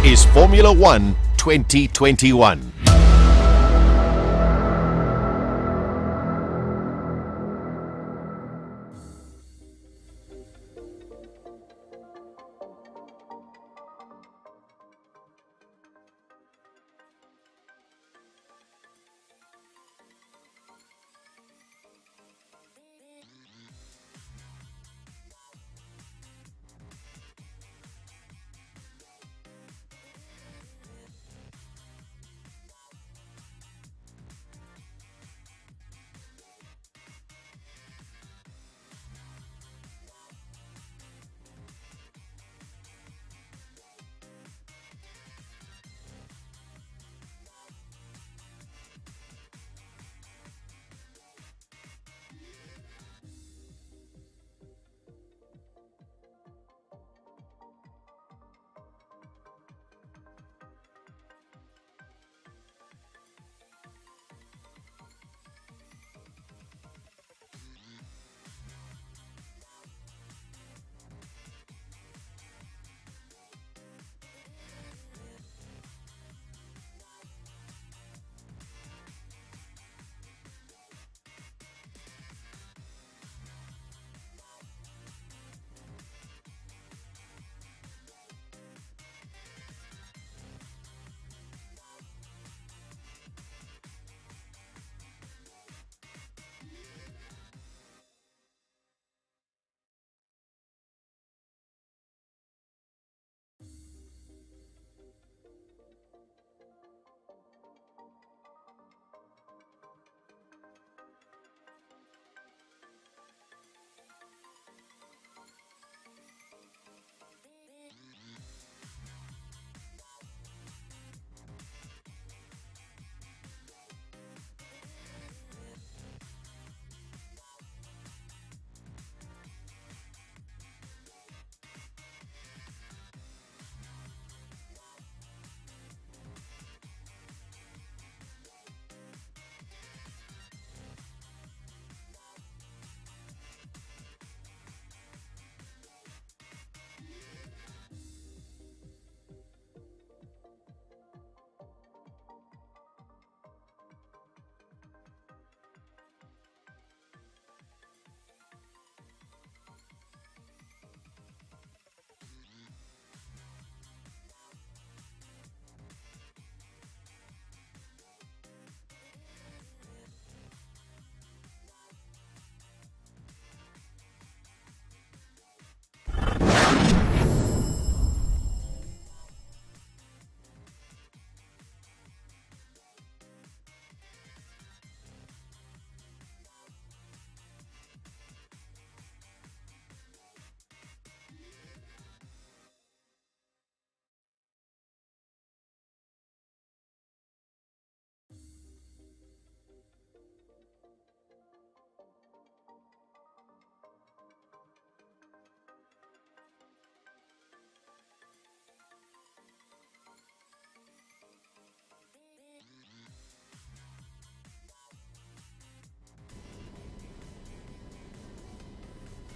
is Formula One 2021.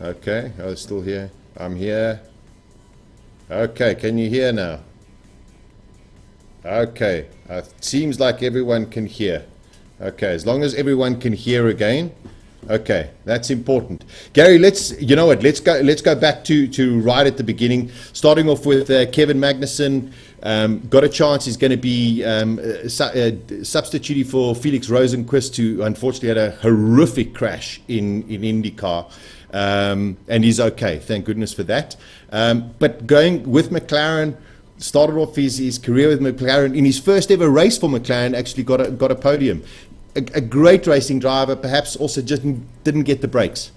Okay, I was still here. I'm here. Okay, can you hear now? Okay, seems like everyone can hear. Okay, as long as everyone can hear again. Okay, that's important. Gary, let's go back to right at the beginning, starting off with Kevin Magnussen. Got a chance. He's going to be substituting for Felix Rosenqvist, who unfortunately had a horrific crash in IndyCar. And he's okay, thank goodness for that. But going with McLaren, started off his career with McLaren. In his first ever race for McLaren, actually got a podium. A great racing driver, perhaps also just didn't get the breaks.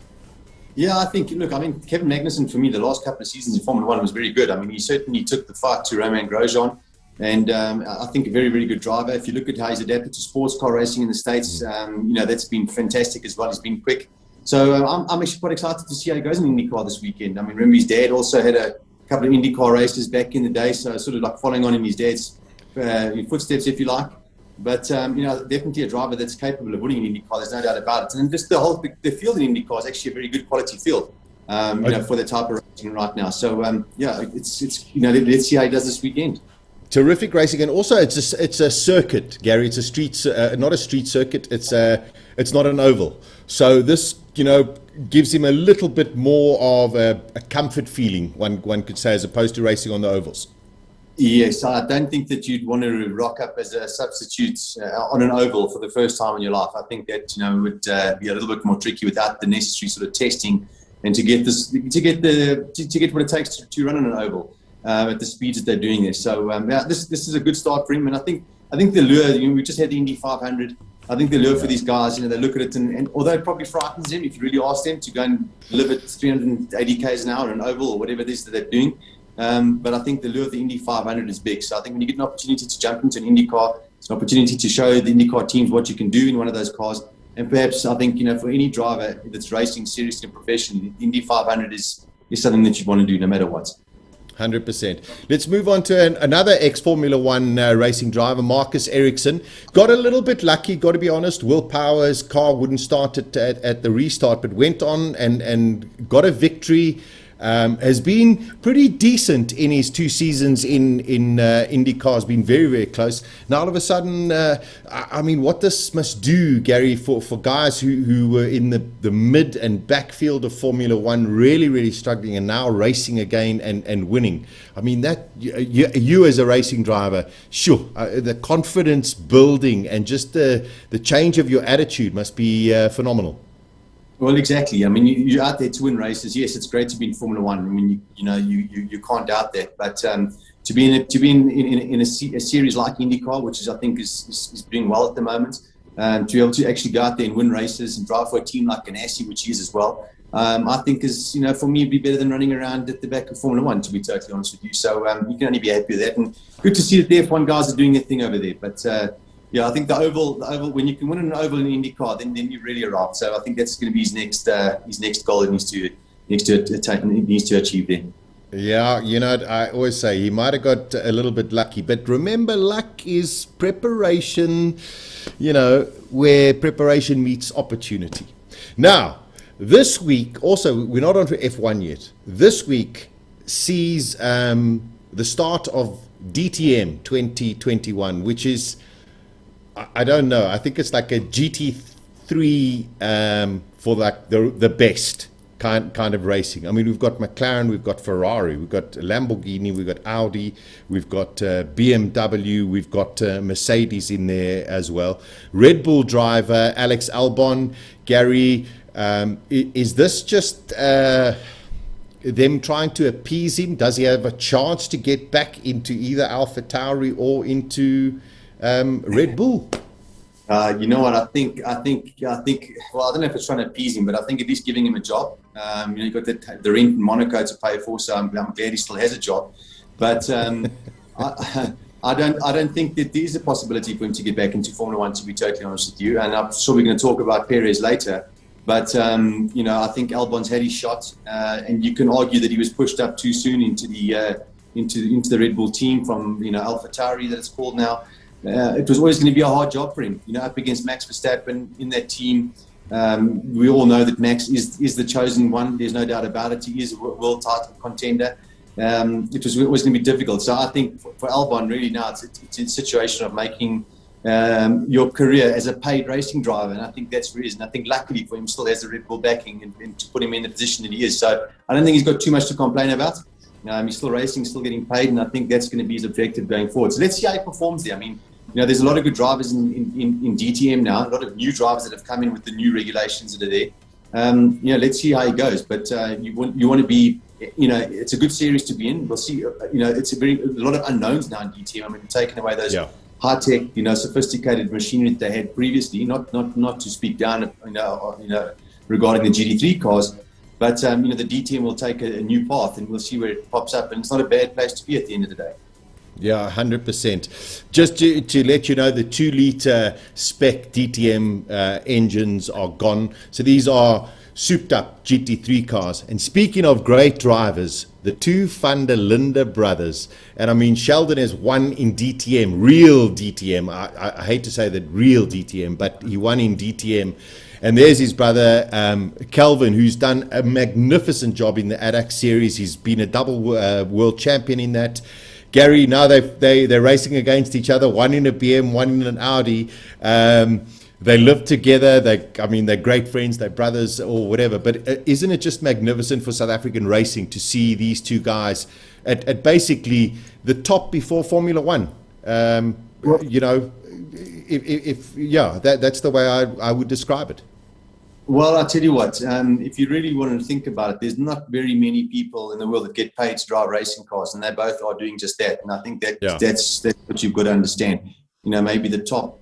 Yeah, I think, look, I mean, Kevin Magnussen, for me, the last couple of seasons in Formula One was very good. I mean, he certainly took the fight to Romain Grosjean, and I think a very, very good driver. If you look at how he's adapted to sports car racing in the States, that's been fantastic as well. He's been quick. So I'm actually quite excited to see how he goes in IndyCar this weekend. I mean, remember his dad also had a couple of IndyCar races back in the day, so sort of like following on in his dad's footsteps, if you like. But, definitely a driver that's capable of winning an IndyCar, there's no doubt about it. And just the field in IndyCar is actually a very good quality field, for the type of racing right now. So, let's see how he does this weekend. Terrific racing, and also it's a circuit, Gary. It's a not a street circuit. It's not an oval. So this, gives him a little bit more of a comfort feeling, one could say, as opposed to racing on the ovals. Yes, I don't think that you'd want to rock up as a substitute on an oval for the first time in your life. I think that would be a little bit more tricky without the necessary sort of testing and to get what it takes to run on an oval at the speeds that they're doing this. So this is a good start for him, and I think the lure. We just had the Indy 500. I think the lure for these guys, they look at it, and although it probably frightens them if you really ask them to go and live at 380 k's an hour on an oval or whatever it is that they're doing. But I think the lure of the Indy 500 is big. So I think when you get an opportunity to jump into an Indy car, it's an opportunity to show the IndyCar teams what you can do in one of those cars. And perhaps I think, for any driver that's racing seriously and professionally, the Indy 500 is something that you want to do no matter what. 100%. Let's move on to another ex-Formula One racing driver, Marcus Ericsson. Got a little bit lucky, got to be honest. Will Power's car wouldn't start at the restart, but went on and got a victory. Has been pretty decent in his 2 seasons in IndyCar. Has been very, very close. Now all of a sudden, what this must do, Gary, for guys who were in the mid and backfield of Formula One, really, really struggling, and now racing again and winning. I mean, that you as a racing driver, sure, the confidence building and just the change of your attitude must be phenomenal. Well, exactly. I mean, you're out there to win races. Yes, it's great to be in Formula One. I mean, you can't doubt that. But to be in a series like IndyCar, which I think is doing well at the moment, to be able to actually go out there and win races and drive for a team like Ganassi, which he is as well, I think is, for me, it'd be better than running around at the back of Formula One, to be totally honest with you. So you can only be happy with that. And good to see that the F1 guys are doing their thing over there. But yeah, I think the oval, when you can win an oval in IndyCar, then you really arrive. So I think that's going to be his next goal that he needs to achieve there. Yeah, I always say he might have got a little bit lucky, but remember, luck is preparation, where preparation meets opportunity. Now, this week, also, we're not on to F1 yet. This week sees the start of DTM 2021, which is, I don't know, I think it's like a GT3 for like the best kind of racing. I mean, we've got McLaren, we've got Ferrari, we've got Lamborghini, we've got Audi, we've got BMW, we've got Mercedes in there as well. Red Bull driver Alex Albon. Gary, is this just them trying to appease him? Does he have a chance to get back into either AlphaTauri or into Red Bull? You know what? I think. Well, I don't know if it's trying to appease him, but I think at least giving him a job. You've got the rent in Monaco to pay for, so I'm glad he still has a job. But I don't think that there is a possibility for him to get back into Formula One, to be totally honest with you. And I'm sure we're going to talk about Perez later. But I think Albon's had his shot, and you can argue that he was pushed up too soon into the Red Bull team from AlphaTauri, that it's called now. It was always going to be a hard job for him, up against Max Verstappen in that team. We all know that Max is the chosen one. There's no doubt about it. He is a world title contender. It was always going to be difficult. So I think for Albon, really now it's a situation of making your career as a paid racing driver, and I think that's the reason. I think luckily for him, still has the Red Bull backing and to put him in the position that he is. So I don't think he's got too much to complain about. He's still racing, still getting paid, and I think that's going to be his objective going forward. So let's see how he performs there. I mean, there's a lot of good drivers in DTM now, a lot of new drivers that have come in with the new regulations that are there. Let's see how he goes. But you want to be, it's a good series to be in. We'll see. It's a lot of unknowns now in DTM. I mean, taking away those high-tech, sophisticated machinery that they had previously. Not to speak down, regarding the GT3 cars. But, the DTM will take a new path, and we'll see where it pops up. And it's not a bad place to be at the end of the day. Yeah, 100%. Just to let you know, the 2-liter spec DTM engines are gone. So these are souped-up GT3 cars. And speaking of great drivers, the two Van der Linde brothers, and I mean, Sheldon has won in DTM, real DTM. I hate to say that real DTM, but he won in DTM. And there's his brother, Calvin, who's done a magnificent job in the ADAC series. He's been a double world champion in that. Gary, now they're racing against each other, one in a BM, one in an Audi. They live together. They're great friends. They're brothers or whatever. But isn't it just magnificent for South African racing to see these two guys at basically the top before Formula One? You know, that's the way I would describe it. Well, I'll tell you what, if you really want to think about it, there's not very many people in the world that get paid to drive racing cars, and they both are doing just that. And I think that's what you've got to understand. You know, maybe the top,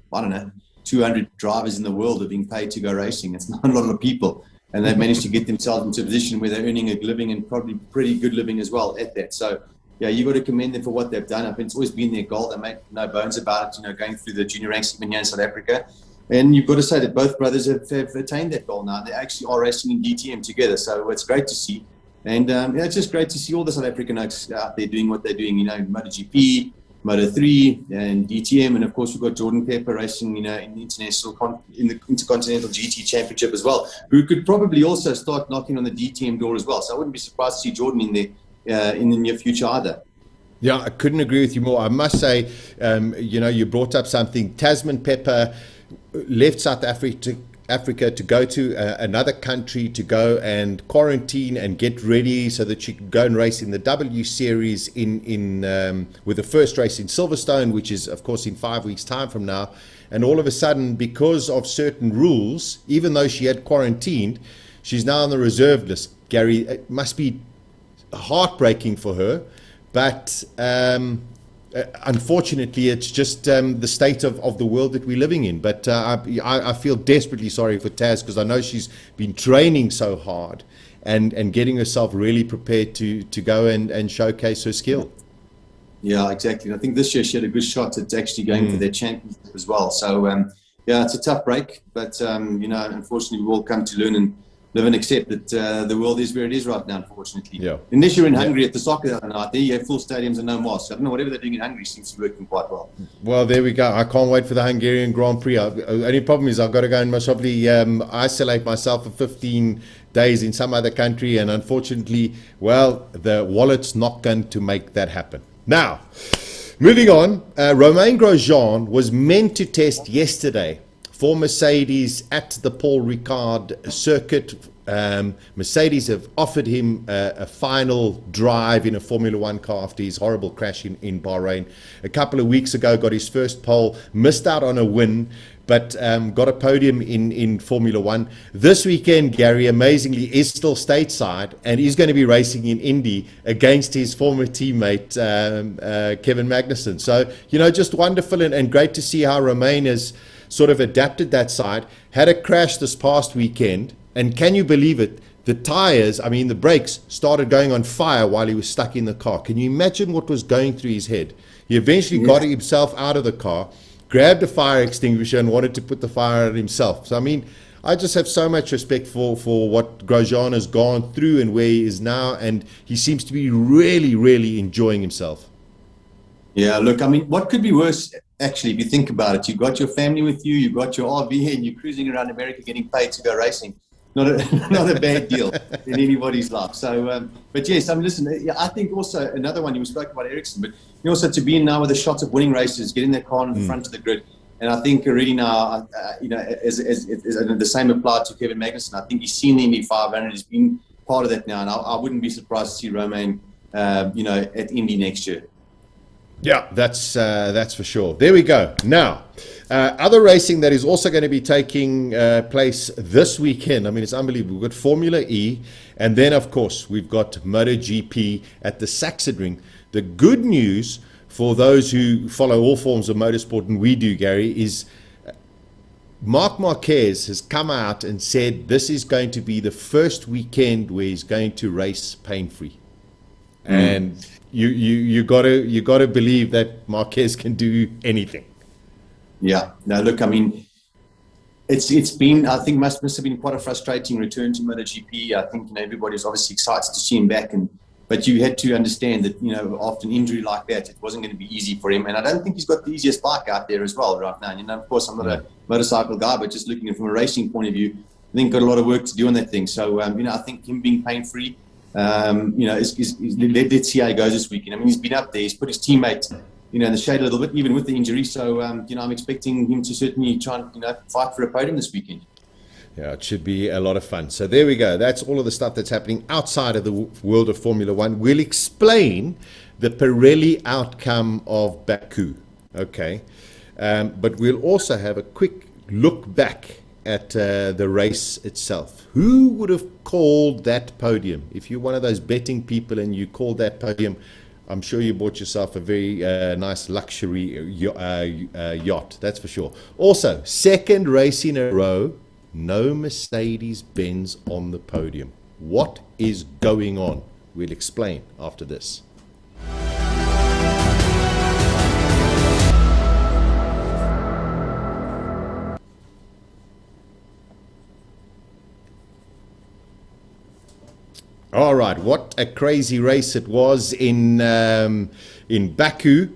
200 drivers in the world are being paid to go racing. It's not a lot of people. And they've managed to get themselves into a position where they're earning a living, and probably pretty good living as well at that. So, yeah, you've got to commend them for what they've done. I think it's always been their goal. They make no bones about it, you know, going through the junior ranks even here in South Africa. And you've got to say that both brothers have attained that goal now. They actually are racing in DTM together. So it's great to see. And it's just great to see all the South African oaks out there doing what they're doing, you know, MotoGP, Moto3 and DTM, and of course we've got Jordan Pepper racing, you know, in the Intercontinental GT Championship as well, who could probably also start knocking on the DTM door as well. So I wouldn't be surprised to see Jordan in there in the near future either. Yeah, I couldn't agree with you more. I must say, you know, you brought up something. Tasman Pepper left South Africa to go to another country to go and quarantine and get ready so that she could go and race in the W Series with the first race in Silverstone, which is of course in 5 weeks time from now. And all of a sudden, because of certain rules, even though she had quarantined, she's now on the reserve list. Gary, it must be heartbreaking for her, but unfortunately, it's just the state of the world that we're living in. But I feel desperately sorry for Taz, because I know she's been training so hard and getting herself really prepared to go and showcase her skill. Yeah, exactly. And I think this year she had a good shot at actually going for their championship as well. So, yeah, it's a tough break. But, you know, unfortunately, we all come to learn and live and accept that the world is where it is right now, unfortunately. Yeah. Unless you're in Hungary at the soccer the other night, there you have full stadiums and no masks. I don't know, whatever they're doing in Hungary seems to be working quite well. Well, there we go. I can't wait for the Hungarian Grand Prix. Only problem is I've got to go and most probably isolate myself for 15 days in some other country. And unfortunately, well, the wallet's not going to make that happen. Now, moving on, Romain Grosjean was meant to test yesterday for Mercedes at the Paul Ricard circuit. Mercedes have offered him a final drive in a Formula One car after his horrible crash in Bahrain. A couple of weeks ago, got his first pole, missed out on a win, but got a podium in Formula One. This weekend, Gary, amazingly, is still stateside, and he's going to be racing in Indy against his former teammate, Kevin Magnussen. So, you know, just wonderful and great to see how Romain has sort of adapted that side. Had a crash this past weekend, and can you believe it? The tires, I mean, the brakes started going on fire while he was stuck in the car. Can you imagine what was going through his head? He eventually got himself out of the car, grabbed a fire extinguisher and wanted to put the fire out himself. So, I mean, I just have so much respect for what Grosjean has gone through and where he is now, and he seems to be really, really enjoying himself. Yeah, look, I mean, what could be worse, actually, if you think about it? You've got your family with you, you've got your RV, and you're cruising around America getting paid to go racing. Not a bad deal in anybody's life. So, but yes, listen, I think also another one, you spoke about Ericsson, but also to be in now with a shot of winning races, getting that car in the front of the grid. And I think already now, you know, as the same applied to Kevin Magnussen. I think he's seen the Indy 500, he's been part of that now, and I wouldn't be surprised to see Romain, you know, at Indy next year. Yeah, that's for sure. There we go. Now, other racing that is also going to be taking place this weekend. I mean, it's unbelievable. We've got Formula E, and then, of course, we've got MotoGP at the Sachsenring. The good news for those who follow all forms of motorsport, and we do, Gary, is Marc Marquez has come out and said this is going to be the first weekend where he's going to race pain-free. And you got to believe that Marquez can do anything. Yeah. No, look, I mean, it's been, I think must have been quite a frustrating return to MotoGP. I think, you know, everybody's obviously excited to see him back, but you had to understand that, you know, after an injury like that, it wasn't going to be easy for him. And I don't think he's got the easiest bike out there as well right now. You know, of course, I'm not a motorcycle guy, but just looking at it from a racing point of view, I think got a lot of work to do on that thing. So, you know, I think him being pain-free, Let's see how he goes this weekend. I mean, he's been up there. He's put his teammate, in the shade a little bit, even with the injury. So, I'm expecting him to certainly try and, fight for a podium this weekend. Yeah, it should be a lot of fun. So there we go. That's all of the stuff that's happening outside of the world of Formula One. We'll explain the Pirelli outcome of Baku. Okay. But we'll also have a quick look back at the race itself. Who would have called that podium? If you're one of those betting people and you called that podium, I'm sure you bought yourself a very nice luxury yacht, that's for sure. Also, second race in a row, no Mercedes-Benz on the podium. What is going on? We'll explain after this. All right, what a crazy race it was in Baku.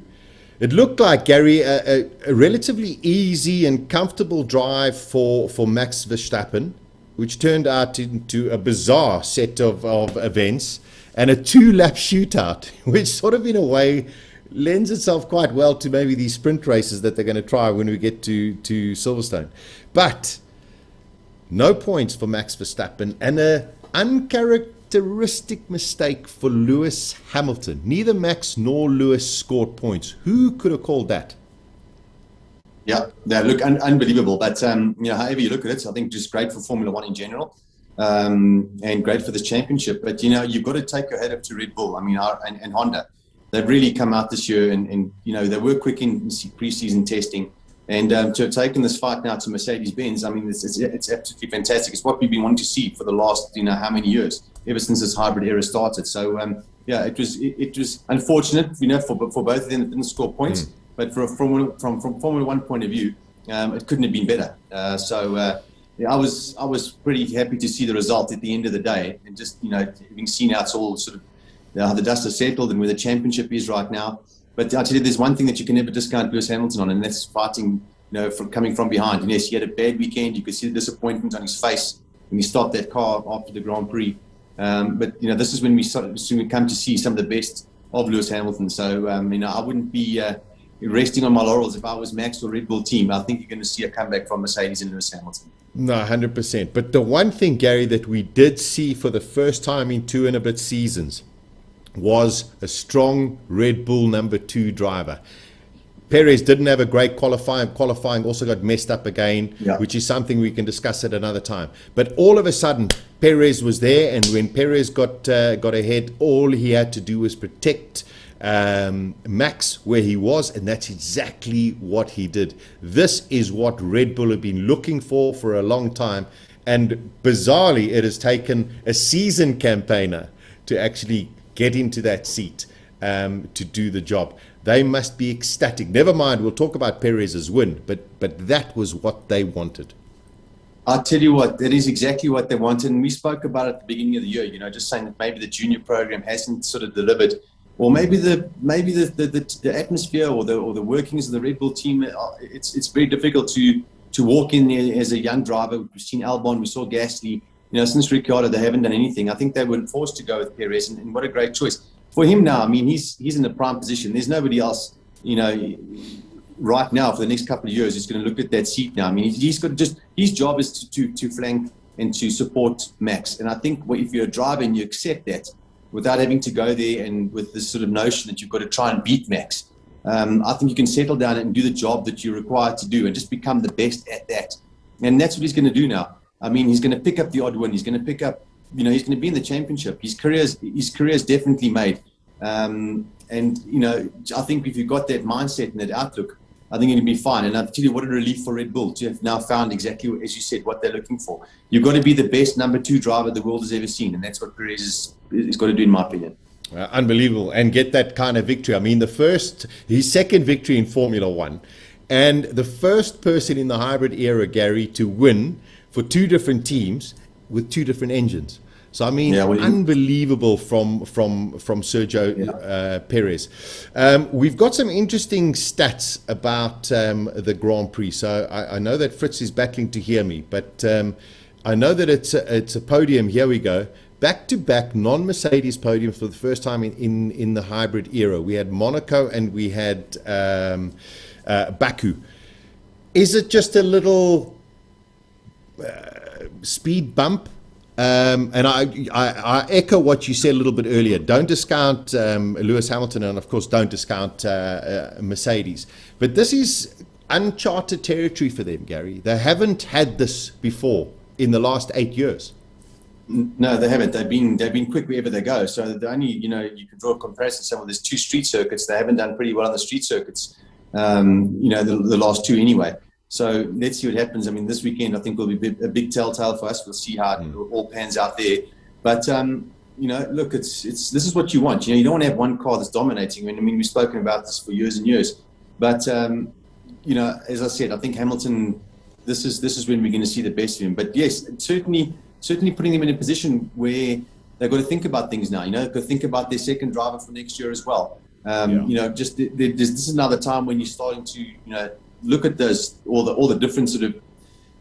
It looked like, Gary, a relatively easy and comfortable drive for Max Verstappen, which turned out into a bizarre set of events and a 2-lap shootout, which sort of in a way lends itself quite well to maybe these sprint races that they're going to try when we get to Silverstone. But no points for Max Verstappen and an uncharacteristic mistake for Lewis Hamilton. Neither Max nor Lewis scored points. Who could have called that? Yeah, look, unbelievable. But however you look at it, I think just great for Formula One in general, and great for this championship. But you've got to take your head up to Red Bull. I mean, and Honda. They've really come out this year, and they were quick in pre-season testing. And to have taken this fight now to Mercedes-Benz, I mean, it's absolutely fantastic. It's what we've been wanting to see for the last, how many years, ever since this hybrid era started. So, it was unfortunate, for both of them that didn't score points. But from Formula One point of view, it couldn't have been better. I was pretty happy to see the result at the end of the day, and just having seen how it's all sort of how the dust has settled and where the championship is right now. But I tell you, there's one thing that you can never discount Lewis Hamilton on, and that's fighting, from coming from behind. And yes, he had a bad weekend. You could see the disappointment on his face when he stopped that car after the Grand Prix. But this is when we come to see some of the best of Lewis Hamilton. So I wouldn't be resting on my laurels if I was Max or Red Bull team. I think you're going to see a comeback from Mercedes and Lewis Hamilton. No, 100%. But the one thing, Gary, that we did see for the first time in 2 and a bit seasons was a strong Red Bull number 2 driver. Perez didn't have a great qualifying. Qualifying also got messed up again, which is something we can discuss at another time. But all of a sudden, Perez was there, and when Perez got ahead, all he had to do was protect Max where he was, and that's exactly what he did. This is what Red Bull have been looking for a long time, and bizarrely, it has taken a seasoned campaigner to actually get into that seat to do the job. They must be ecstatic. Never mind, we'll talk about Perez's win, but that was what they wanted. I'll tell you what, that is exactly what they wanted. And we spoke about it at the beginning of the year, just saying that maybe the junior program hasn't sort of delivered, or maybe the atmosphere or the workings of the Red Bull team. It's very difficult to walk in there as a young driver. We've seen Albon, we saw Gasly. Since Ricciardo, they haven't done anything. I think they were forced to go with Perez, and what a great choice for him now. I mean, he's in a prime position. There's nobody else, right now for the next couple of years who's going to look at that seat now. I mean, he's got his job is to flank and to support Max. And I think if you're a driver and you accept that without having to go there and with this sort of notion that you've got to try and beat Max, I think you can settle down and do the job that you're required to do and just become the best at that. And that's what he's going to do now. I mean, he's going to pick up the odd win. He's going to pick up, he's going to be in the championship. His career is definitely made. I think if you've got that mindset and that outlook, I think it'll be fine. And I'll tell you what a relief for Red Bull to have now found exactly, as you said, what they're looking for. You've got to be the best number 2 driver the world has ever seen. And that's what Perez is got to do, in my opinion. Unbelievable. And get that kind of victory. I mean, his second victory in Formula One, and the first person in the hybrid era, Gary, to win for 2 different teams with 2 different engines. So, I mean, unbelievable from Sergio Perez. We've got some interesting stats about the Grand Prix. So I know that Fritz is battling to hear me, but I know that it's a podium. Here we go. back-to-back non-Mercedes podiums for the first time in the hybrid era. We had Monaco and we had Baku. Is it just a little speed bump? And I echo what you said a little bit earlier. Don't discount Lewis Hamilton, and of course don't discount Mercedes. But this is uncharted territory for them, Gary. They haven't had this before in the last 8 years. No, they haven't. They've been quick wherever they go. So the only, you can draw a comparison. Some of there's 2 street circuits. They haven't done pretty well on the street circuits. The last 2 anyway. So let's see what happens. I mean, this weekend I think will be a big telltale for us. We'll see how it all pans out there. But look, this is what you want. You don't want to have one car that's dominating. I mean, we've spoken about this for years and years. But as I said, I think Hamilton. This is when we're going to see the best of him. But yes, certainly putting them in a position where they've got to think about things now. They've got to think about their second driver for next year as well. This is another time when you're starting to look at all the different sort of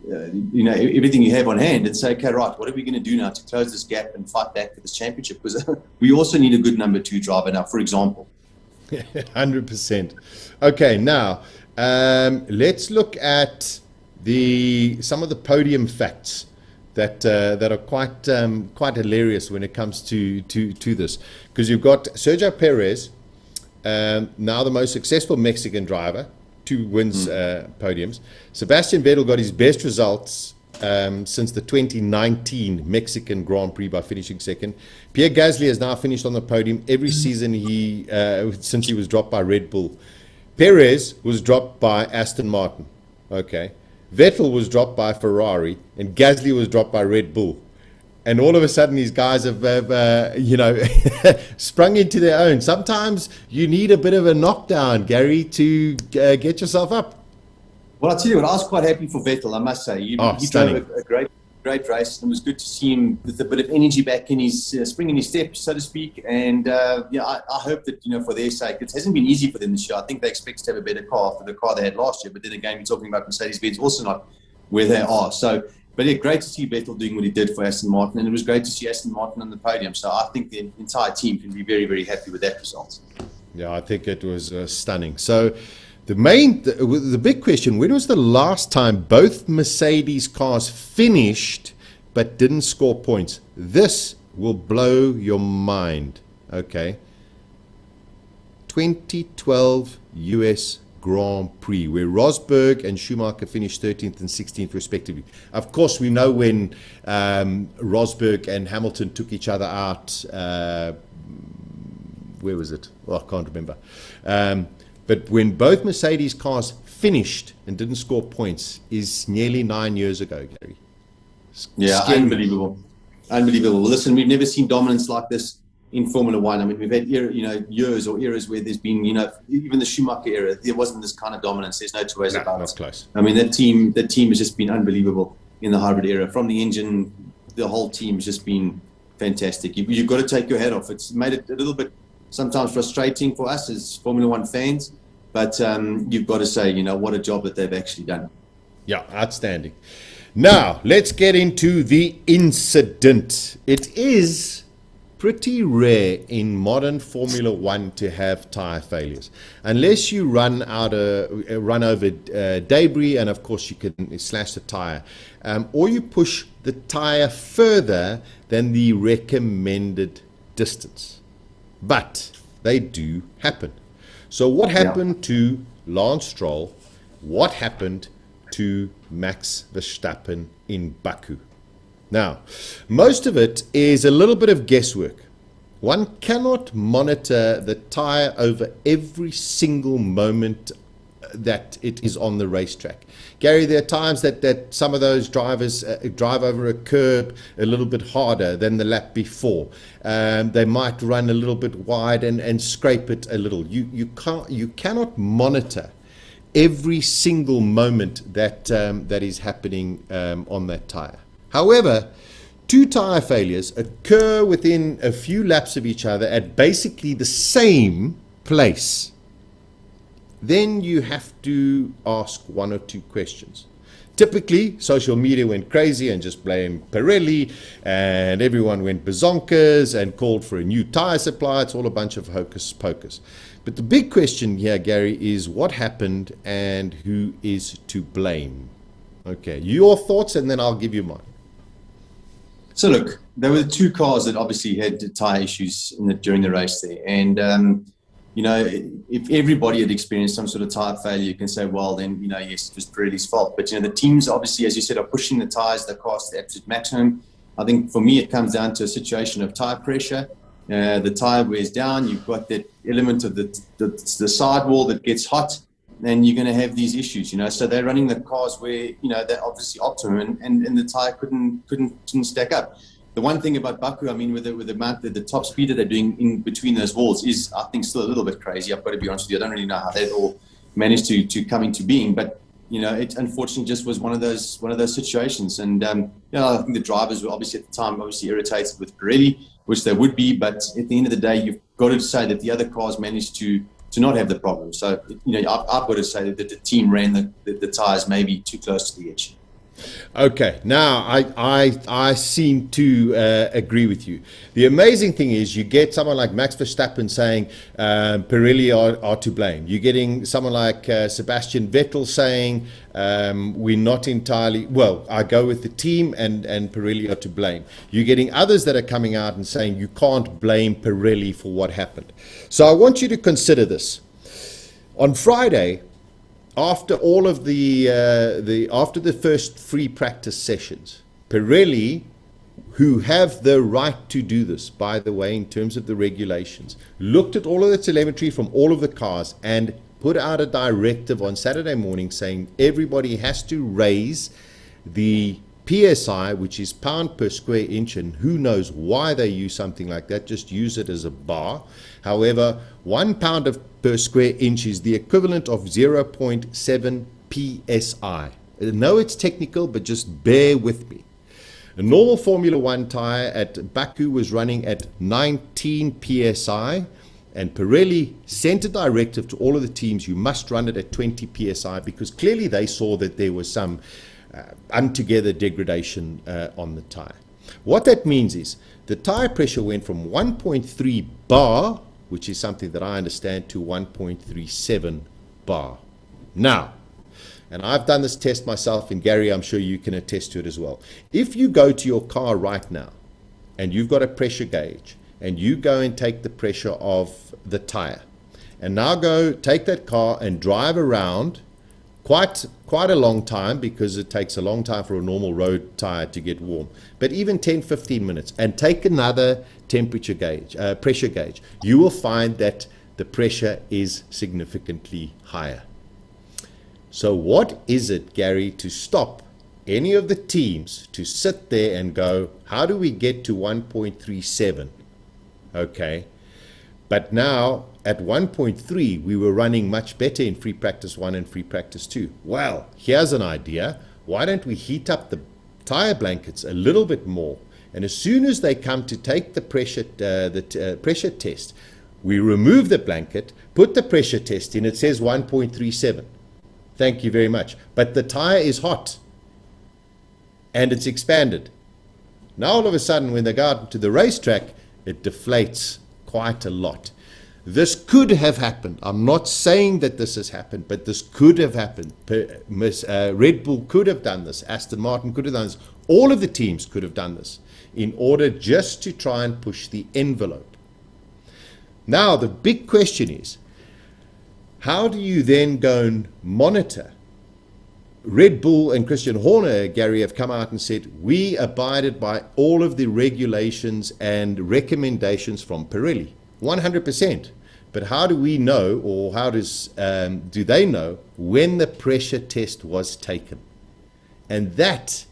everything you have on hand and say, okay, right, what are we going to do now to close this gap and fight back for this championship? Because we also need a good number 2 driver now, for example. 100%. Okay, now let's look at some of the podium facts that are quite hilarious when it comes to this, because you've got Sergio Perez, now the most successful Mexican driver, 2 wins, podiums. Sebastian Vettel got his best results since the 2019 Mexican Grand Prix by finishing second. Pierre Gasly has now finished on the podium every season since he was dropped by Red Bull. Perez was dropped by Aston Martin. Okay. Vettel was dropped by Ferrari, and Gasly was dropped by Red Bull. And all of a sudden, these guys have sprung into their own. Sometimes you need a bit of a knockdown, Gary, to get yourself up. Well, I'll tell you what, I was quite happy for Vettel, I must say. He drove a great race, and it was good to see him with a bit of energy back in his spring in his step, so to speak. And I hope that for their sake, it hasn't been easy for them this year. I think they expect to have a better car after the car they had last year. But then again, we're talking about Mercedes-Benz also not where they are. So, but yeah, great to see Vettel doing what he did for Aston Martin, and it was great to see Aston Martin on the podium. So I think the entire team can be very, very happy with that result. Yeah, I think it was stunning. So. The big question, when was the last time both Mercedes cars finished but didn't score points? This will blow your mind. Okay. 2012 US Grand Prix, where Rosberg and Schumacher finished 13th and 16th respectively. Of course, we know when Rosberg and Hamilton took each other out. Where was it? Well, I can't remember. But when both Mercedes cars finished and didn't score points is nearly 9 years ago, Gary. Yeah, unbelievable. Unbelievable. Listen, we've never seen dominance like this in Formula One. I mean, we've had years or eras where there's been, even the Schumacher era, there wasn't this kind of dominance. There's no two ways about it. Not close. I mean, that team has just been unbelievable in the hybrid era. From the engine, the whole team has just been fantastic. You've got to take your hat off. It's made it a little bit sometimes frustrating for us as Formula One fans, but you've got to say, what a job that they've actually done. Yeah, outstanding. Now, let's get into the incident. It is pretty rare in modern Formula One to have tire failures, unless you run over debris, and of course you can slash the tire, or you push the tire further than the recommended distance. But they do happen. So what happened to Lance Stroll? What happened to Max Verstappen in Baku? Now, most of it is a little bit of guesswork. One cannot monitor the tire over every single moment that it is on the racetrack. Gary, there are times that some of those drivers drive over a curb a little bit harder than the lap before. They might run a little bit wide and scrape it a little. You cannot monitor every single moment that is happening on that tire. However, two tire failures occur within a few laps of each other at basically the same place. Then you have to ask one or two questions. Typically, social media went crazy and just blamed Pirelli, and everyone went bazonkers and called for a new tire supply. It's all a bunch of hocus pocus. But the big question here, Gary, is what happened and who is to blame? Okay, your thoughts, and then I'll give you mine. So look, there were two cars that obviously had tire issues during the race there, and you know, if everybody had experienced some sort of tire failure, you can say, well, then, you know, yes, it was Pirelli's fault. But, you know, the teams obviously, as you said, are pushing the tires, the cars to the absolute maximum. I think for me, it comes down to a situation of tire pressure. The tire wears down. You've got that element of the sidewall that gets hot, and you're going to have these issues, you know. So they're running the cars where, you know, they're obviously optimum, and the tire couldn't stack up. The one thing about Baku, I mean, with the amount, the top speed that they're doing in between those walls is, I think, still a little bit crazy. I've got to be honest with you. I don't really know how that all managed to come into being, but you know, it unfortunately just was one of those situations. And you know, I think the drivers were obviously at the time irritated with Pirelli, which they would be. But at the end of the day, you've got to say that the other cars managed to not have the problem. So you know, I've got to say that the team ran the tires maybe too close to the edge. Okay, now I seem to agree with you. The amazing thing is you get someone like Max Verstappen saying Pirelli are to blame. You're getting someone like Sebastian Vettel saying we're not entirely, well, I go with the team and Pirelli are to blame. You're getting others that are coming out and saying you can't blame Pirelli for what happened. So I want you to consider this. On Friday, after all of after the first free practice sessions, Pirelli, who have the right to do this, by the way, in terms of the regulations, looked at all of the telemetry from all of the cars and put out a directive on Saturday morning saying everybody has to raise the PSI, which is pound per square inch, and who knows why they use something like that, just use it as a bar. However, 1 pound per square inch is the equivalent of 0.7 PSI. I know it's technical, but just bear with me. A normal Formula One tire at Baku was running at 19 PSI, and Pirelli sent a directive to all of the teams, you must run it at 20 PSI, because clearly they saw that there was some untogether degradation on the tire. What that means is the tire pressure went from 1.3 bar, which is something that I understand, to 1.37 bar. Now, and I've done this test myself, and Gary, I'm sure you can attest to it as well. If you go to your car right now and you've got a pressure gauge and you go and take the pressure of the tire, and now go take that car and drive around quite a long time, because it takes a long time for a normal road tire to get warm, but even 10-15 minutes, and take another temperature gauge, pressure gauge, you will find that the pressure is significantly higher. So what is it, Gary, to stop any of the teams to sit there and go, how do we get to 1.37? Okay, but now at 1.3, we were running much better in free practice 1 and free practice 2. Well, here's an idea. Why don't we heat up the tire blankets a little bit more? And as soon as they come to take the pressure test, we remove the blanket, put the pressure test in. It says 1.37. Thank you very much. But the tire is hot and it's expanded. Now all of a sudden, when they go out to the racetrack, it deflates quite a lot. This could have happened. I'm not saying that this has happened, but this could have happened. Red Bull could have done this. Aston Martin could have done this. All of the teams could have done this in order just to try and push the envelope. Now, the big question is, how do you then go and monitor? Red Bull and Christian Horner, Gary, have come out and said, we abided by all of the regulations and recommendations from Pirelli. 100%. But how do we know, or how do they know when the pressure test was taken? And that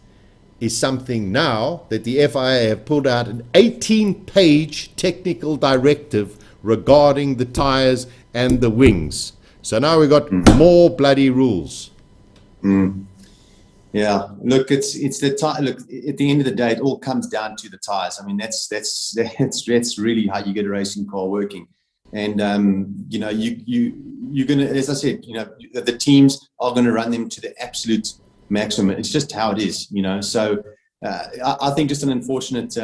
is something now that the FIA have pulled out an 18-page technical directive regarding the tires and the wings. So now we've got more bloody rules. Yeah, look, it's the tire. Look, at the end of the day, it all comes down to the tires. I mean, that's really how you get a racing car working. And you know, you're gonna, as I said, you know, the teams are gonna run them to the absolute maximum. It's just how it is, you know. So I think just an unfortunate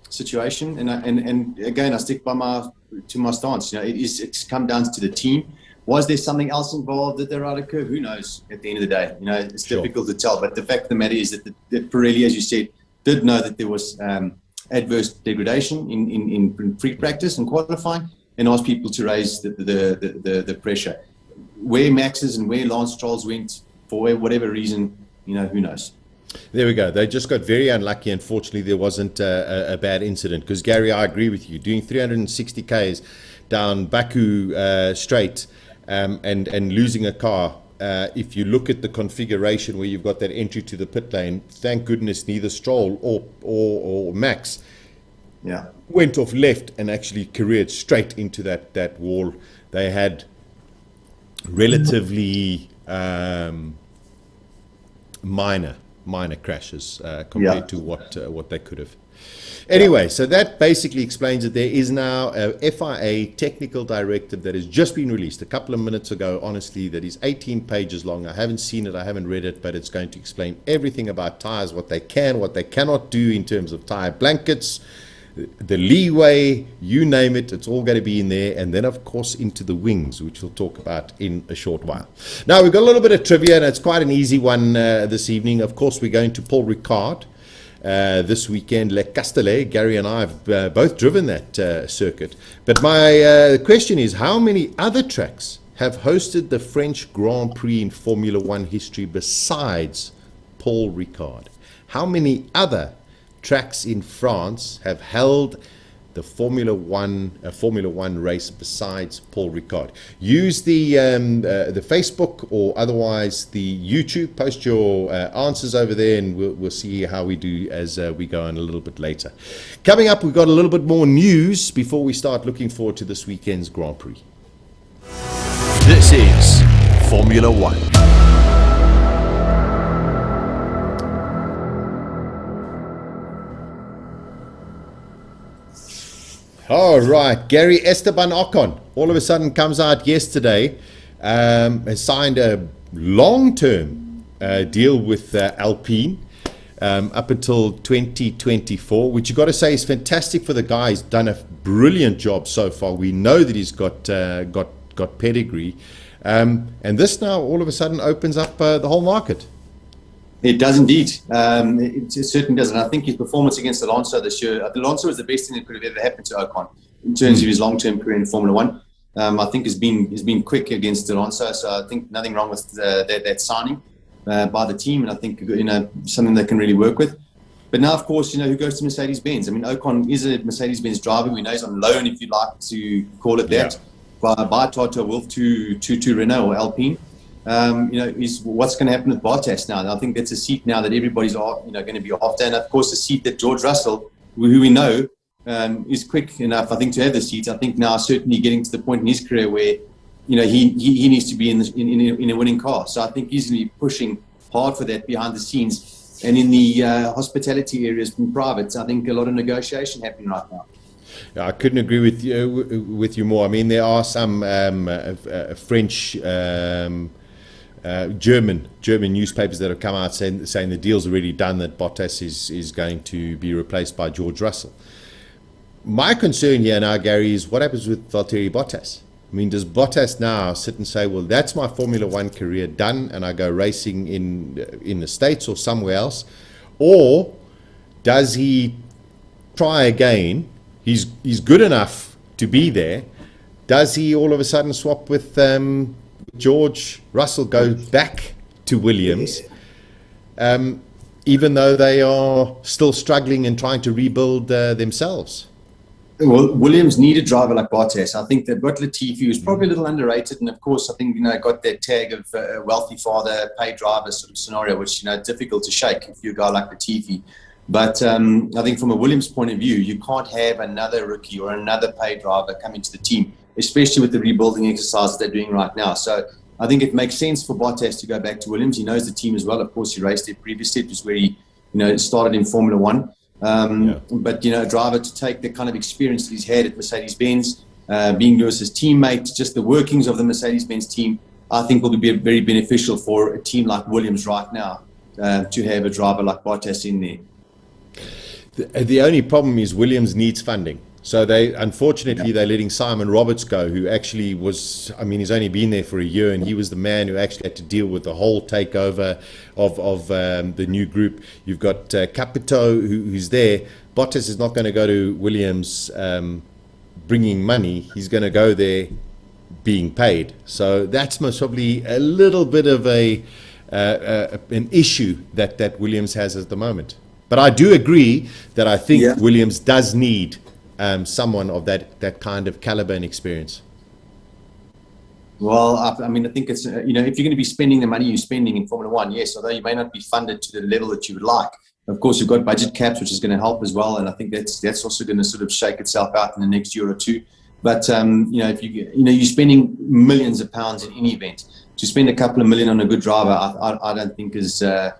situation. And again, I stick by my stance. You know, it's come down to the team. Was there something else involved that they're out of curve? Who knows? At the end of the day, you know, it's difficult to tell. But the fact of the matter is that Pirelli, as you said, did know that there was adverse degradation in pre-practice and qualifying, and asked people to raise the pressure. Where Max's and where Lance Stroll's went, for whatever reason, you know, who knows? There we go. They just got very unlucky. Unfortunately, there wasn't a bad incident. Because, Gary, I agree with you. Doing 360 Ks down Baku straight and losing a car, if you look at the configuration where you've got that entry to the pit lane, thank goodness neither Stroll or Max went off left and actually careered straight into that wall. They had relatively minor crashes compared to what they could have. Anyway, so that basically explains that there is now a FIA technical directive that has just been released a couple of minutes ago, honestly, that is 18 pages long. I haven't seen it, I haven't read it, but it's going to explain everything about tyres, what they can, what they cannot do in terms of tyre blankets, the leeway, you name it, it's all going to be in there. And then, of course, into the wings, which we'll talk about in a short while. Now, we've got a little bit of trivia, and it's quite an easy one this evening. Of course, we're going to Paul Ricard this weekend, Le Castellet. Gary and I have both driven that circuit. But my question is, how many other tracks have hosted the French Grand Prix in Formula One history besides Paul Ricard? How many other tracks in France have held the Formula One race besides Paul Ricard? Use the Facebook or otherwise the YouTube. Post your answers over there, and we'll see how we do as we go on a little bit later. Coming up, we've got a little bit more news before we start looking forward to this weekend's Grand Prix. This is Formula One. All right, Gary, Esteban Ocon all of a sudden comes out yesterday, has signed a long-term deal with Alpine up until 2024, which you've got to say is fantastic for the guy. He's done a brilliant job so far. We know that he's got pedigree, and this now all of a sudden opens up the whole market. It does indeed. It certainly does. And I think his performance against Alonso this year, Alonso was the best thing that could have ever happened to Ocon in terms of his long-term career in Formula One. I think has been quick against Alonso. So I think nothing wrong with that signing by the team. And I think, you know, something they can really work with. But now, of course, you know, who goes to Mercedes-Benz? I mean, Ocon is a Mercedes-Benz driver. We know he's on loan, if you like to call it that, by Toto Wolff to Renault or Alpine. You know, is what's going to happen with Bottas now? And I think that's a seat now that everybody's going to be after, and of course, a seat that George Russell, who we know is quick enough, I think, to have the seat. I think now certainly getting to the point in his career where, you know, he needs to be in a winning car. So I think he's going to be pushing hard for that behind the scenes, and in the hospitality areas and private. I think a lot of negotiation happening right now. Yeah, I couldn't agree with you more. I mean, there are some French. German newspapers that have come out saying the deal's already done, that Bottas is going to be replaced by George Russell. My concern here now, Gary, is what happens with Valtteri Bottas? I mean, does Bottas now sit and say, well, that's my Formula One career done, and I go racing in the States or somewhere else? Or does he try again? He's good enough to be there. Does he all of a sudden swap with George Russell, go back to Williams, even though they are still struggling and trying to rebuild themselves? Well, Williams need a driver like Bottas. I think that Latifi was probably a little underrated, and of course, I think, you know, got that tag of a wealthy father, paid driver sort of scenario, which, you know, difficult to shake if you're a guy like Latifi. But I think from a Williams point of view, you can't have another rookie or another paid driver come into the team, especially with the rebuilding exercises they're doing right now. So I think it makes sense for Bottas to go back to Williams. He knows the team as well. Of course, he raced there previously. It was where he, you know, started in Formula One. But, you know, a driver to take the kind of experience that he's had at Mercedes-Benz, being Lewis's teammate, just the workings of the Mercedes-Benz team, I think will be very beneficial for a team like Williams right now. to have a driver like Bottas in there. The only problem is Williams needs funding. So unfortunately, they're letting Simon Roberts go, who actually was, I mean, he's only been there for a year, and he was the man who actually had to deal with the whole takeover of the new group. You've got Capito, who's there. Bottas is not going to go to Williams bringing money. He's going to go there being paid. So that's most probably a little bit of an issue that Williams has at the moment. But I do agree that I think Williams does need someone of that kind of caliber and experience. Well, I mean, I think it's, if you're going to be spending the money you're spending in Formula One, yes, although you may not be funded to the level that you would like. Of course, you've got budget caps, which is going to help as well. And I think that's also going to sort of shake itself out in the next year or two. But, if you're spending millions of pounds in any event, to spend a couple of million on a good driver, I don't think is the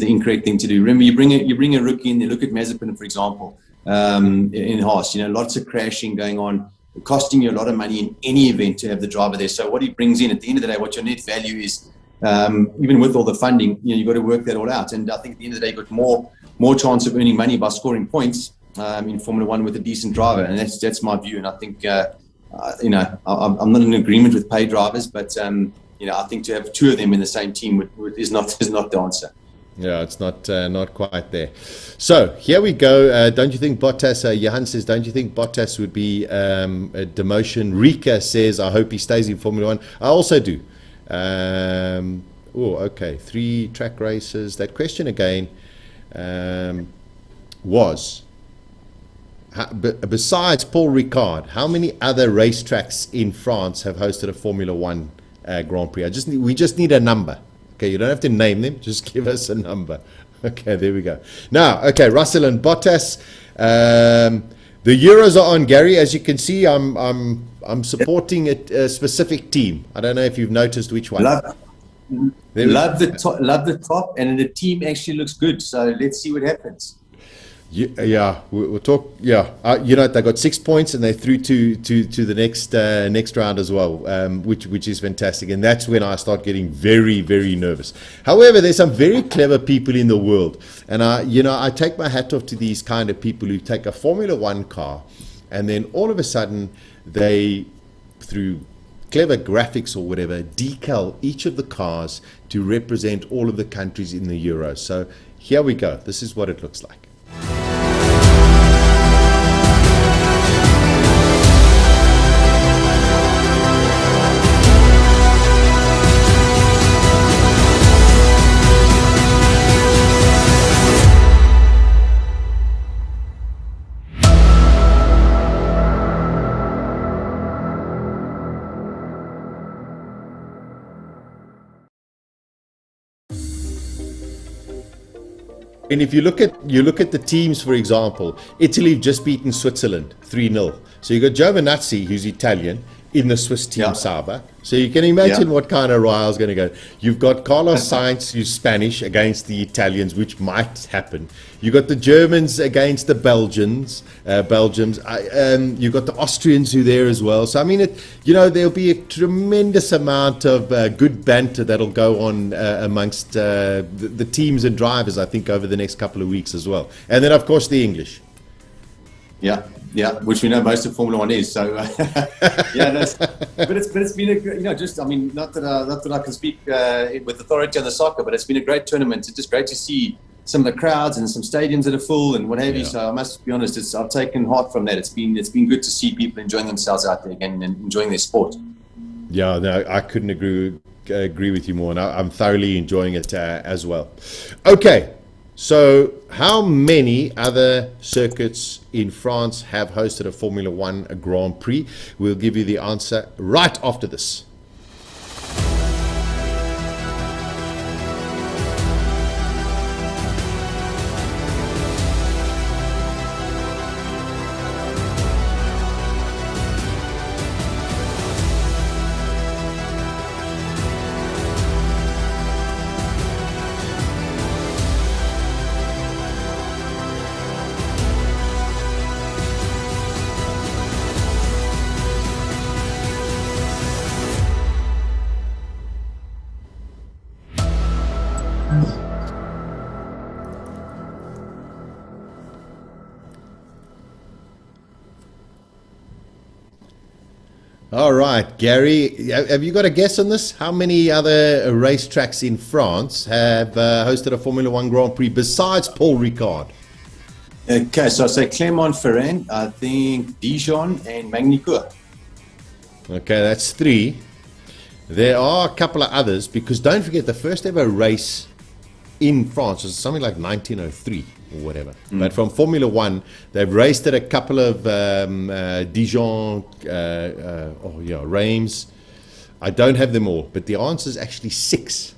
incorrect thing to do. Remember, you bring a rookie in, you look at Mazepin, for example, in Haas, lots of crashing going on, costing you a lot of money in any event to have the driver there. So what he brings in at the end of the day, what your net value is, even with all the funding, you've got to work that all out. And I think at the end of the day, you've got more chance of earning money by scoring points in Formula One with a decent driver. And that's my view. And I think, I'm not in agreement with pay drivers, but, I think to have two of them in the same team is not the answer. Yeah, it's not quite there. So here we go. Don't you think Bottas, Johan says, don't you think Bottas would be a demotion? Rika says, I hope he stays in Formula One. I also do. Okay. 3 track races. That question again was, besides Paul Ricard, how many other racetracks in France have hosted a Formula One Grand Prix? We just need a number. Okay, you don't have to name them. Just give us a number. Okay, there we go. Now, okay, Russell and Bottas. The Euros are on, Gary. As you can see, I'm supporting a specific team. I don't know if you've noticed which one. Love the top, and the team actually looks good. So let's see what happens. Yeah, we'll talk. Yeah, they got 6 points and they're through to the next round as well, which is fantastic. And that's when I start getting very, very nervous. However, there's some very clever people in the world, and I take my hat off to these kind of people who take a Formula One car, and then all of a sudden they, through clever graphics or whatever, decal each of the cars to represent all of the countries in the Euros. So here we go. This is what it looks like. And if you look at the teams, for example, Italy have just beaten Switzerland 3-0. So you got Giovinazzi, who's Italian, in the Swiss team Sauber. So you can imagine what kind of rival's going to go. You've got Carlos Sainz, who's Spanish, against the Italians, which might happen. You got the Germans against the Belgians. You've got the Austrians who are there as well. So I mean, there'll be a tremendous amount of good banter that'll go on amongst the teams and drivers, I think, over the next couple of weeks as well. And then, of course, the English. Yeah, which we know most of Formula One is. So, but it's been not that I can speak with authority on the soccer, but it's been a great tournament. It's just great to see some of the crowds and some stadiums that are full and what have you. So I must be honest, I've taken heart from that. It's been good to see people enjoying themselves out there again and enjoying their sport. Yeah, no, I couldn't agree with you more, and I'm thoroughly enjoying it as well. Okay. So how many other circuits in France have hosted a Formula One Grand Prix? We'll give you the answer right after this. All right, Gary, have you got a guess on this? How many other racetracks in France have hosted a Formula One Grand Prix besides Paul Ricard? Okay, so I say Clermont-Ferrand, I think Dijon and Magny-Cours. Okay, that's 3. There are a couple of others, because don't forget, the first ever race in France was something like 1903 or whatever. But from Formula One, they've raced at a couple of Dijon, Reims. I don't have them all, but the answer is actually 6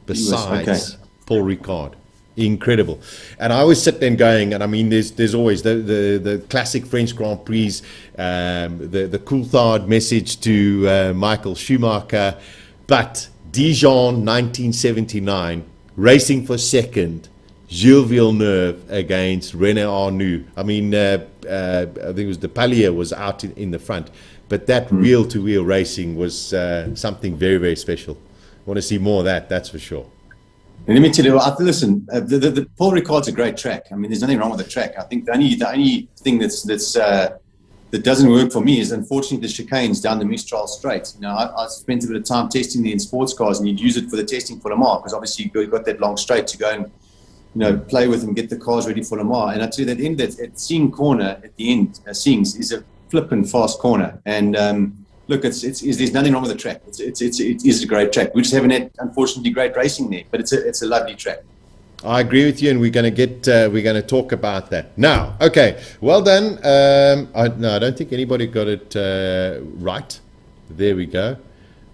besides Paul Ricard. Incredible. And I always sit there going, and I mean, there's always the classic French Grand Prix, the Coulthard message to Michael Schumacher, but Dijon 1979, racing for second, Gilles Villeneuve against René Arnoux. I mean, I think it was Depailler was out in the front, but that wheel-to-wheel racing was something very, very special. I want to see more of that, that's for sure. And let me tell you, listen, the Paul Ricard's a great track. I mean, there's nothing wrong with the track. I think the only thing that doesn't work for me is, unfortunately, the chicanes down the Mistral Straight. You know, I spent a bit of time testing the in sports cars, and you'd use it for the testing for Le Mans, because obviously you've got that long straight to go and, you know, play with and get the cars ready for Le Mans. And I tell you, that Seeing corner at the end, Seeings is a flippin' fast corner. And look, there's nothing wrong with the track. It is a great track. We just haven't had, unfortunately, great racing there, but it's a lovely track. I agree with you, and we're going to talk about that now. Okay, well done. I don't think anybody got it right. There we go.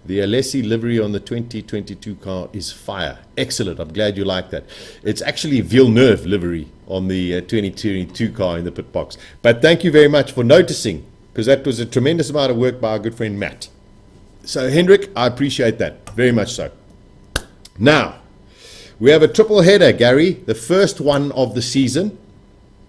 The Alessi livery on the 2022 car is fire. Excellent. I'm glad you like that. It's actually Villeneuve livery on the 2022 car in the pit box. But thank you very much for noticing, because that was a tremendous amount of work by our good friend Matt. So, Hendrik, I appreciate that very much so. Now, we have a triple header, Gary, the first one of the season,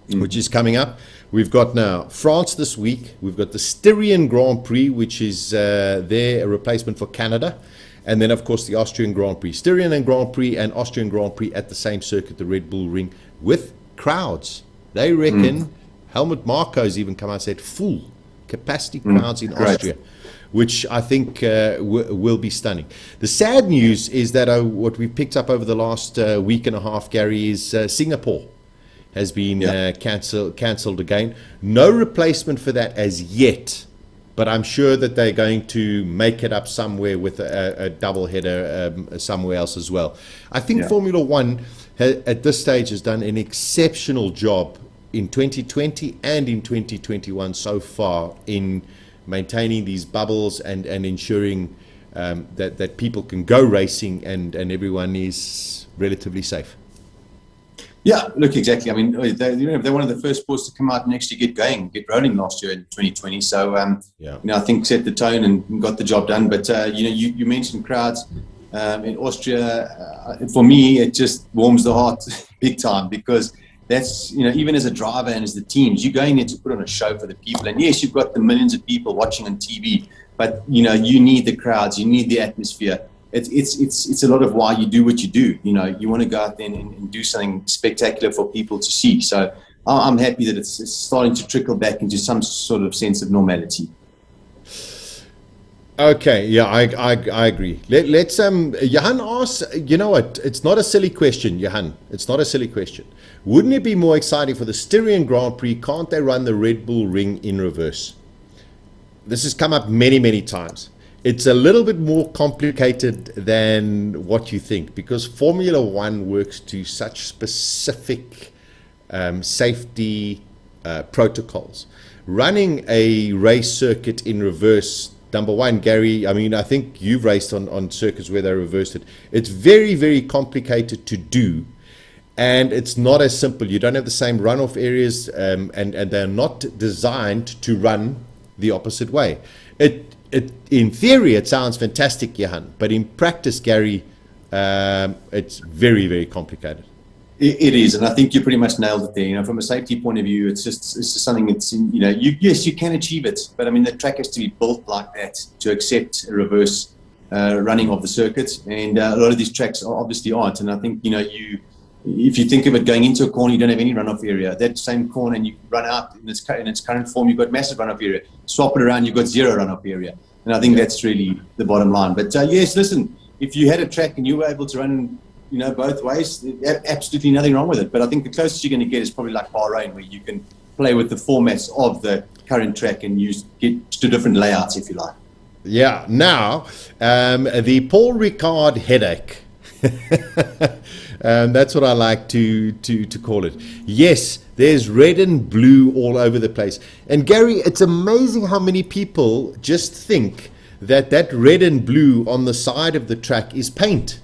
which is coming up. We've got now France this week. We've got the Styrian Grand Prix, which is a replacement for Canada. And then, of course, the Austrian Grand Prix. Styrian and Grand Prix and Austrian Grand Prix at the same circuit, the Red Bull Ring, with crowds. They reckon, Helmut Marko's even come out and said, full capacity crowds in Austria, which I think will be stunning. The sad news is that what we've picked up over the last week and a half, Gary, is Singapore has been cancelled again. No replacement for that as yet, but I'm sure that they're going to make it up somewhere with a double header somewhere else as well. I think Formula One at this stage has done an exceptional job in 2020 and in 2021 so far in maintaining these bubbles and ensuring that people can go racing and everyone is relatively safe. Yeah, look, exactly. I mean, they're one of the first sports to come out and actually get rolling last year in 2020. So, I think set the tone and got the job done. But, you mentioned crowds in Austria. For me, it just warms the heart big time, because that's, even as a driver and as the teams, you're going there to put on a show for the people. And yes, you've got the millions of people watching on TV, but, you need the crowds, you need the atmosphere. It's a lot of why you do what you do. You want to go out there and do something spectacular for people to see. So I'm happy that it's starting to trickle back into some sort of sense of normality. Okay, yeah, I agree. Let's Johan asks, you know what? It's not a silly question, Johan. It's not a silly question. Wouldn't it be more exciting for the Styrian Grand Prix? Can't they run the Red Bull Ring in reverse? This has come up many, many times. It's a little bit more complicated than what you think, because Formula One works to such specific safety protocols. Running a race circuit in reverse, number one, Gary, I mean, I think you've raced on circuits where they reversed it. It's very, very complicated to do, and it's not as simple. You don't have the same runoff areas, and they're not designed to run the opposite way. In theory, it sounds fantastic, Johan, but in practice, Gary, it's very, very complicated. It is, and I think you pretty much nailed it there. From a safety point of view, it's just something that's, yes, you can achieve it, but I mean, the track has to be built like that to accept a reverse running of the circuit, and a lot of these tracks obviously aren't. And I think, if you think of it going into a corner, you don't have any runoff area. That same corner, and you run out in its current form, you've got massive runoff area. Swap it around, you've got zero runoff area. And I think that's really the bottom line. But yes, listen, if you had a track and you were able to run, both ways, absolutely nothing wrong with it. But I think the closest you're going to get is probably like Bahrain, where you can play with the formats of the current track and get to different layouts, if you like. Yeah. Now, the Paul Ricard headache. That's what I like to call it. Yes, there's red and blue all over the place. And Gary, it's amazing how many people just think that red and blue on the side of the track is paint.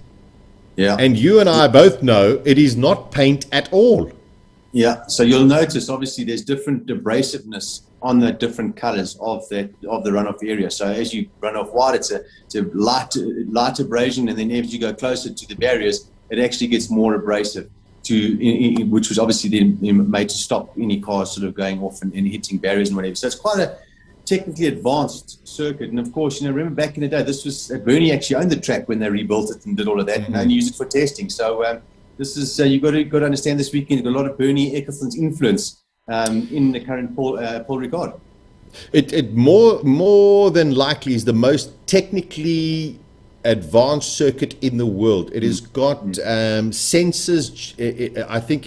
Yeah. And you and I both know it is not paint at all. Yeah. So you'll notice, obviously, there's different abrasiveness on the different colors of the runoff area. So as you run off wide, it's a light abrasion, and then as you go closer to the barriers, it actually gets more abrasive, which was obviously then made to stop any cars sort of going off and hitting barriers and whatever. So it's quite a technically advanced circuit. And of course, remember back in the day, this was Bernie actually owned the track when they rebuilt it and did all of that, and used it for testing. So this is you've got to understand this weekend, you've got a lot of Bernie Ecclestone's influence in the current Paul Ricard. It more than likely is the most technically advanced circuit in the world. It has got sensors. I think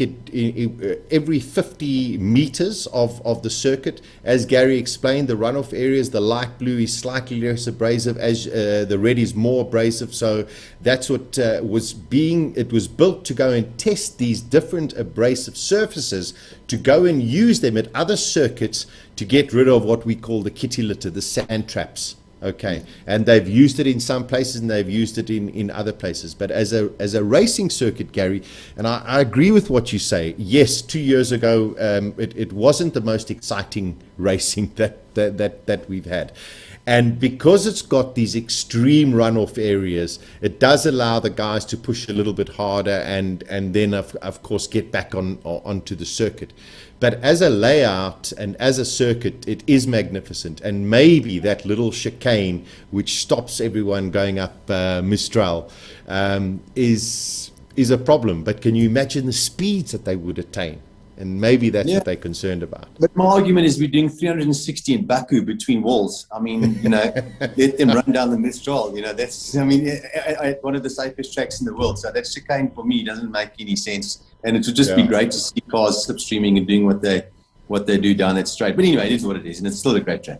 every 50 meters of the circuit, as Gary explained, the runoff areas, the light blue is slightly less abrasive, as the red is more abrasive. So that's what it was built to go and test these different abrasive surfaces, to go and use them at other circuits to get rid of what we call the kitty litter, the sand traps. Okay, and they've used it in some places and they've used it in other places. But as a racing circuit, Gary, and I agree with what you say. Yes, 2 years ago, it wasn't the most exciting racing that we've had. And because it's got these extreme runoff areas, it does allow the guys to push a little bit harder and then, of course, get back onto the circuit. But as a layout and as a circuit, it is magnificent. And maybe that little chicane, which stops everyone going up Mistral, is a problem. But can you imagine the speeds that they would attain? And maybe that's what they're concerned about. But my argument is we're doing 360 in Baku between walls. I mean, let them run down the Mistral. That's, one of the safest tracks in the world. So that chicane for me doesn't make any sense. And it would just be great to see cars slipstreaming and doing what they do down that straight. But anyway, it is what it is, and it's still a great track.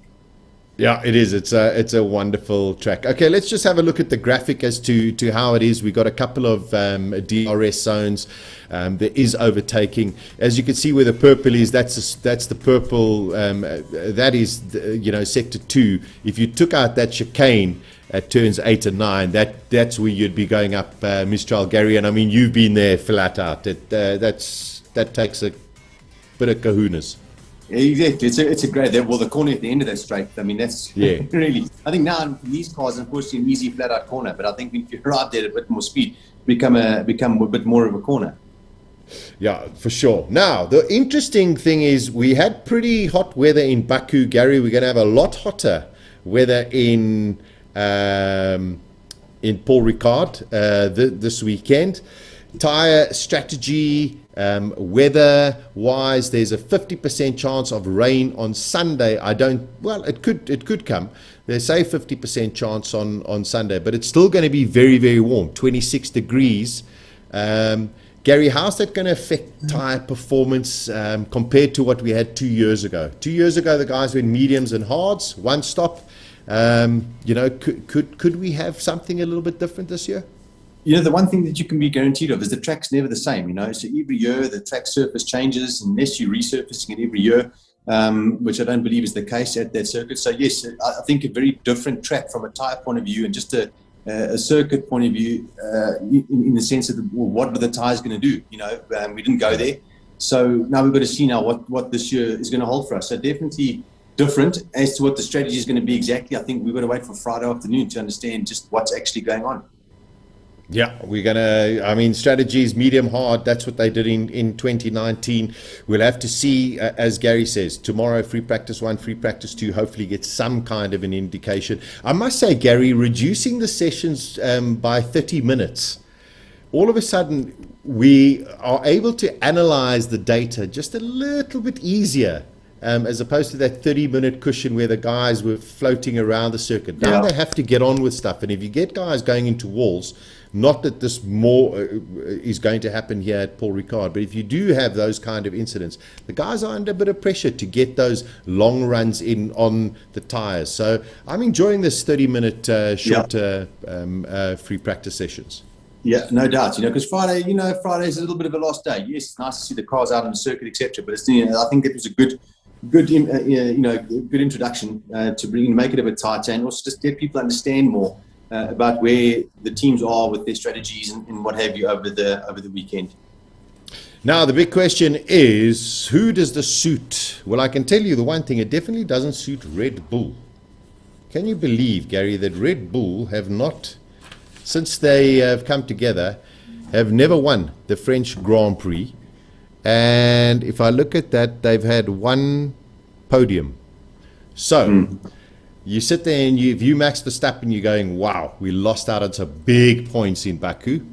Yeah, it is. It's a wonderful track. Okay, let's just have a look at the graphic as to how it is. We got a couple of DRS zones. There is overtaking. As you can see where the purple is, that's the purple. That is sector 2. If you took out that chicane at turns 8 and 9, that's where you'd be going up Mistral, Gary. And I mean, you've been there flat out. That takes a bit of kahunas. Exactly. It's a great. The corner at the end of that straight. I mean, that's really. I think now in these cars, unfortunately, an easy flat out corner. But I think if you arrive there at a bit more speed, become a bit more of a corner. Yeah, for sure. Now, the interesting thing is we had pretty hot weather in Baku, Gary. We're going to have a lot hotter weather in Paul Ricard this weekend. Tire strategy. Weather-wise, there's a 50% chance of rain on Sunday. It could come. They say 50% chance on Sunday, but it's still going to be very, very warm, 26 degrees. Gary, how's that going to affect tire performance compared to what we had 2 years ago? 2 years ago, the guys went mediums and hards, one stop. Could we have something a little bit different this year? The one thing that you can be guaranteed of is the track's never the same, So every year the track surface changes unless you're resurfacing it every year, which I don't believe is the case at that circuit. So yes, I think a very different track from a tyre point of view and just a circuit point of view in the sense of what are the tyres going to do? We didn't go there. So now we've got to see now what this year is going to hold for us. So definitely different as to what the strategy is going to be exactly. I think we've got to wait for Friday afternoon to understand just what's actually going on. Yeah, strategies, medium hard, that's what they did in 2019. We'll have to see, as Gary says, tomorrow, free practice 1, free practice 2, hopefully get some kind of an indication. I must say, Gary, reducing the sessions by 30 minutes all of a sudden we are able to analyze the data just a little bit easier, as opposed to that 30-minute cushion where the guys were floating around the circuit. Now they have to get on with stuff. And if you get guys going into walls, not that this more is going to happen here at Paul Ricard, but if you do have those kind of incidents, the guys are under a bit of pressure to get those long runs in on the tyres. So I'm enjoying this 30-minute short free practice sessions. Yeah, no doubt. Because Friday is a little bit of a lost day. Yes, it's nice to see the cars out on the circuit, etc. But it's, I think it was a good introduction to make it a bit tighter, and also just let people understand more about where the teams are with their strategies and what have you over the weekend. Now, the big question is, who does this suit? Well, I can tell you the one thing, it definitely doesn't suit Red Bull. Can you believe, Gary, that Red Bull have not, since they have come together, have never won the French Grand Prix? And if I look at that, they've had one podium. So you sit there and if you Max Verstappen, you're going, wow, we lost out on some big points in Baku.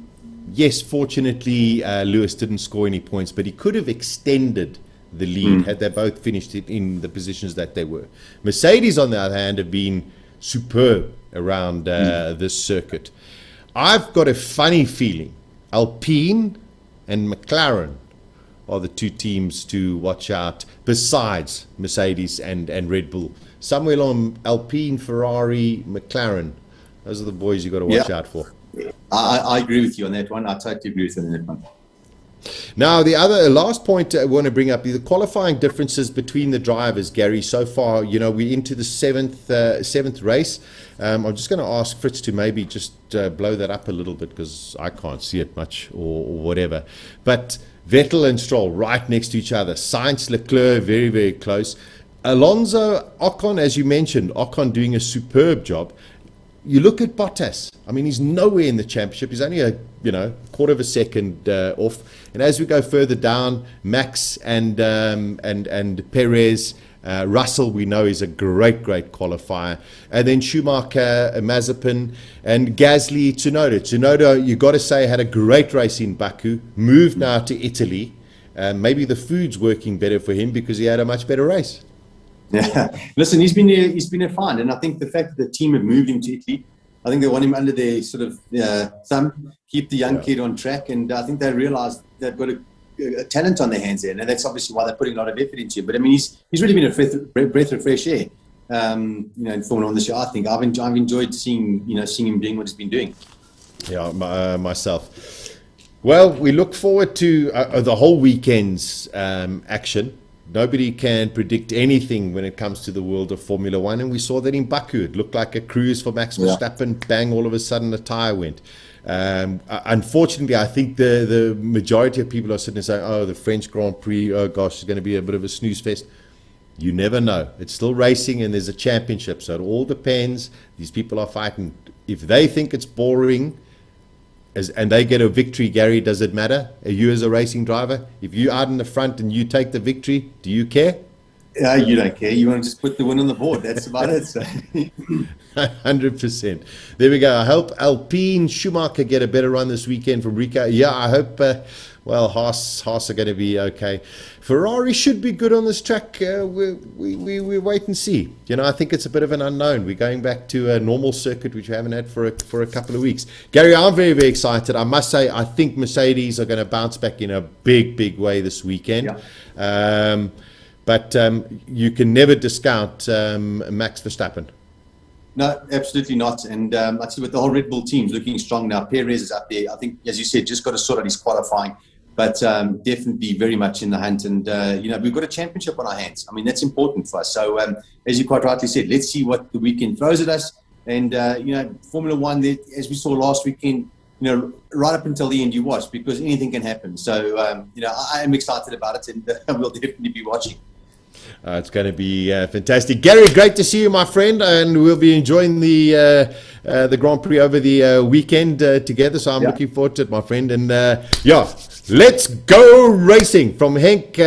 Yes, fortunately, Lewis didn't score any points, but he could have extended the lead had they both finished it in the positions that they were. Mercedes, on the other hand, have been superb around this circuit. I've got a funny feeling Alpine and McLaren are the two teams to watch out, besides Mercedes and Red Bull. Somewhere along Alpine, Ferrari, McLaren, those are the boys you've got to watch out for. I agree with you on that one. I totally agree with you on that one. Now, the last point I want to bring up is the qualifying differences between the drivers, Gary. So far, we're into the seventh race. I'm just going to ask Fritz to maybe just blow that up a little bit because I can't see it much or whatever. But Vettel and Stroll right next to each other. Sainz, Leclerc, very, very close. Alonso, Ocon, as you mentioned, Ocon doing a superb job. You look at Bottas. I mean, he's nowhere in the championship. He's only a quarter of a second off. And as we go further down, Max and Perez, Russell, we know is a great qualifier. And then Schumacher, Mazepin, and Gasly, Tsunoda. Tsunoda, you got to say, had a great race in Baku. Moved now to Italy. Maybe the food's working better for him because he had a much better race. Yeah, listen, he's been a find, and I think the fact that the team have moved him to Italy, I think they want him under their sort of thumb, keep the young kid on track, and I think they realise they've got a talent on their hands there, and that's obviously why they're putting a lot of effort into it. But I mean, he's really been a breath of fresh air, in Formula One this year. I think I've enjoyed seeing him doing what he's been doing. Yeah, myself. Well, we look forward to the whole weekend's action. Nobody can predict anything when it comes to the world of Formula One, and we saw that in Baku. It looked like a cruise for Max Verstappen. Bang, all of a sudden the tyre went. Unfortunately, I think the majority of people are sitting and saying, oh, the French Grand Prix, oh gosh, it's going to be a bit of a snooze fest. You never know. It's still racing and there's a championship, so it all depends. These people are fighting. If they think it's boring, and they get a victory, Gary, does it matter? You as a racing driver, if you're out in the front and you take the victory, do you care? You don't care. You want to just put the win on the board. That's about it. So. 100%. There we go. I hope Alpine, Schumacher get a better run this weekend from Rico. Yeah, I hope, Haas are going to be okay. Ferrari should be good on this track. We wait and see. I think it's a bit of an unknown. We're going back to a normal circuit, which we haven't had for a couple of weeks. Gary, I'm very, very excited. I must say, I think Mercedes are going to bounce back in a big way this weekend. Yeah. But you can never discount Max Verstappen. No, absolutely not. And I'd say with the whole Red Bull team's looking strong now. Perez is up there. I think, as you said, just got to sort out his qualifying. But definitely very much in the hunt. And, we've got a championship on our hands. I mean, that's important for us. So, as you quite rightly said, let's see what the weekend throws at us. And, Formula One, as we saw last weekend, right up until the end you watch, because anything can happen. So, I am excited about it, and we'll definitely be watching. It's going to be fantastic. Gary, great to see you, my friend, and we'll be enjoying the Grand Prix over the weekend together, so I'm looking forward to it, my friend. And let's go racing from Henk,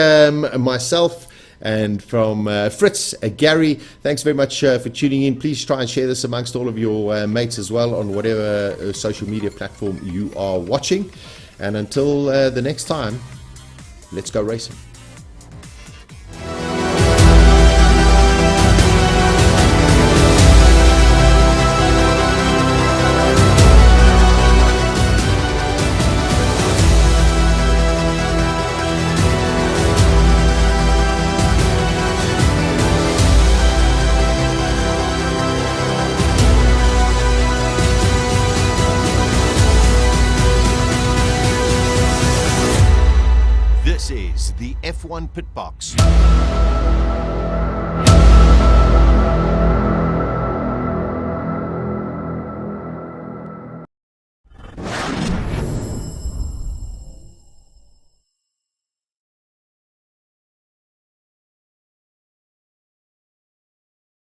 myself, and from Fritz, Gary. Thanks very much for tuning in. Please try and share this amongst all of your mates as well on whatever social media platform you are watching. And until the next time, let's go racing. This is the F1 PitBox.